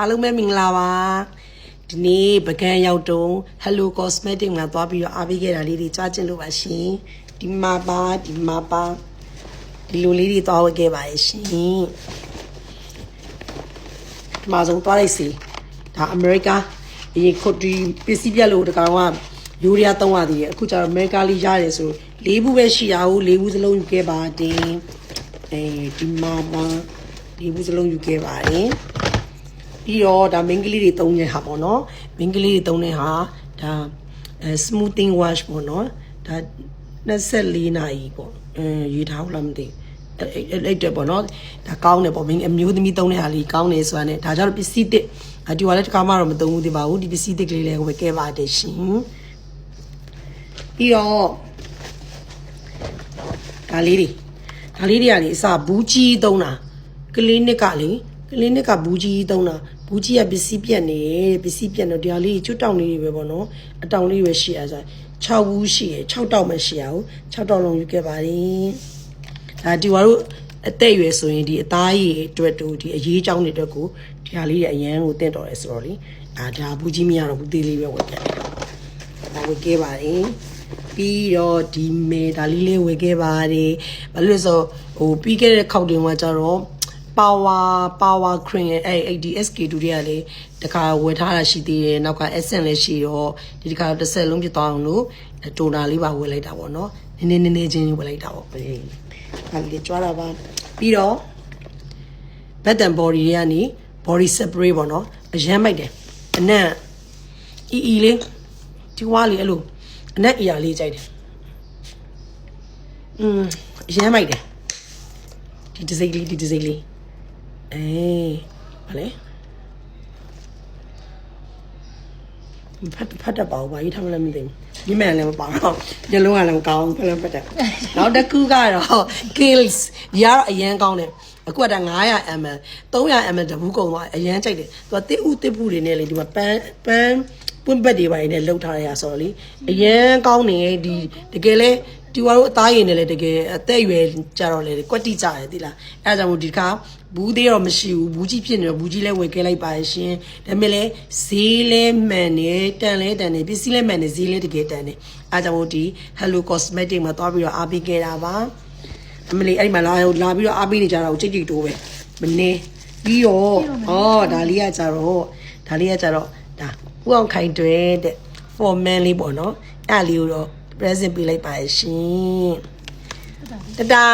အားလုံးပဲမင်္ဂလာပါဒီနေ့ပကံရောက်တုံး Hello Cosmetic မှာသွားပြီးတော့အားပေးခဲ့တာလေးတွေကြွားကျင်လို့ပါရှင်ဒီမှာပါဒီလိုလေးတွေသွားဝယ်ခဲ့ပါရဲ့ရှင်ဒီမှာဆုံးသွားလိုက်စီဒါအမေရိကအရင်ခုဒီပစ္စည်းပြက်လို့တကောင်ကယူရီးယားသုံးရသေးတယ်အခုကျတော့အမေရိကလေးရတယ်ဆို၄ဘူးပဲရှိရအောင်၄ဘူးစလုံးယူခဲ့ပါတယ်ဒီမှာပါ၄ဘူးစလုံးယူခဲ့ပါတယ်ပြီးတော့ဒါမင်းကလေးတွေသုံးနေဟာပေါ့နော်မင်းကလေးတွေသုံးနေဟာဒါ smoothing wash ပေါ့နော်ဒါ24နာရီပေါ့ရေးထားလို့မသိအဲ့တဲ့ပေါ့နော်ဒါကောင်းတယ်ပေါ့မင်းအမျိုးသမီးသုံးတဲ့ဟာလေးကောင်းတယ်ဆိုတာ ਨੇ ဒါကြောင့်ပစ္စည်းတစ်ဒီကလည်းတစ်ခါမှတော့မသုံးဘူးသေးပါဘူးဒီပစ္စည်းတစ်ကလေးလည်းဝယ်ခဲ့ပါတယ်ရှင်ပြီးတော့ဒါလေးတွေကလေအစဘူးကြီးသုံးတာကလင်းနစ်ကဘူးကြီးသုံးတာဘူးကြီးကပစ္စည်းပြက်နေပစ္စည်းပြက်တော့တရားလေးကျွတ်တောင်လေးတွေပဲပေါ့နော်အတောင်လေးပဲရှိရဆို6ဘူးရှိရ6တောင်မှရှိရအောင်6တောင်လုံးယူခဲ့ပါတယ်ဒါဒီဝါတို့အသက်အရွယ်ဆိုရင်ဒီအသားရည်အတွက်တို့ဒီအရေးအကြောင်းတွေအတွက်ကိုဒီဟာလေးတွေအရန်ကိုတင့်တော်တယ်ဆိုတော့လေဒါဘူးကြီးမရတော့ဘူးသေးလေးပဲဝယ်ခဲ့တယ်ဒါဝယ်ခဲ့ပါတယ်ပြီးတော့ဒီမေဒါလေးဝယ်ခဲ့ပါတယ်ဘာလို့လဲဆိုဟိုပြီးခဲ့တဲ့ခောက်တင်ကကြတော့power cream အဲ့ဒီ SK2 တွေကလေတခါဝယ်ထားတာရှိသေးတယ်နောက်က essence လည်းရှိတော့ဒီတခါတစ်ဆက်လုံးပြသွားအောင်လို့တိုနာလေးပါဝယ်လိုက်တာပေါ့နော်နည်းချင်းဝယ်လိုက်တာပေါ့အဲ့ဒီကြွားတာပါပြီးတော့ Bath and Body တွေကနေ body spray ပေါ့နော်အရမ်းမိုက်တယ်အနံ့အီလေးဒီဝါလေးအဲ့လိုအနက်အရာလေးကြိုက်တယ်ရမ်းမိုက်တယ်ဒီတစိမ့်လေးဗါလဲဖတ်တတ်ပါဘူးဘာကြီးထားမလဲမသိဘူးညမလည်းမပါတော့ညလုံးကလည်းမကောင်းဖတ်တတ်နောက်တစ်ခုကတော့ Kiehl's ရအရန်ကောင်းတယ်အခုကဒါ900 ml 300 ml တဘူးကုန်သွားအရန်ကြိုက်တယ်သူကတစ်ဥတွေနဲ့လေဒီမှာပန်းပွင့်ပတ်တွေပါနေလောက်ထားရဆိုတော့လေအရန်ကောင်းနေဒီတကယ်လဲဒီဝါတို့အသားရည်နဲ့လည်းတကယ်အသက်အရွယ်ကြတော့လေကွက်တိကြတယ်သိလားအဲဒါကြောင့်မို့ဒီခါဘူးသေးတော့မရှိဘူးဘူးကြီးဖြစ်နေတော့ဘူးကြီးလဲဝယ်ခဲ့လိုက်ပါရှင်ဒါပေမဲ့လဲဈေးလဲမှန်နေတန်လဲတန်နေပစ္စည်းလဲမှန်နေဈေးလဲတကယ်တန်နေအဲဒါကြောင့်မို့ဒီ Hello Cosmetic မှာသွားပြီးတော့အားပေးခဲ့တာပါအမလေးအဲ့ဒီမှာလာပြီးတော့အားပေးနေကြတာကိုကြိတ်တိုးပဲမနေပြီးတော့ဒါလေးကကြတော့ဒါဒါဥအောင်ခိုင်တွဲတဲ့ for man လေးပေါ့နော်အဲ့လေးကိုတော့present ပေးလိုက်ပါရှင်တဒါ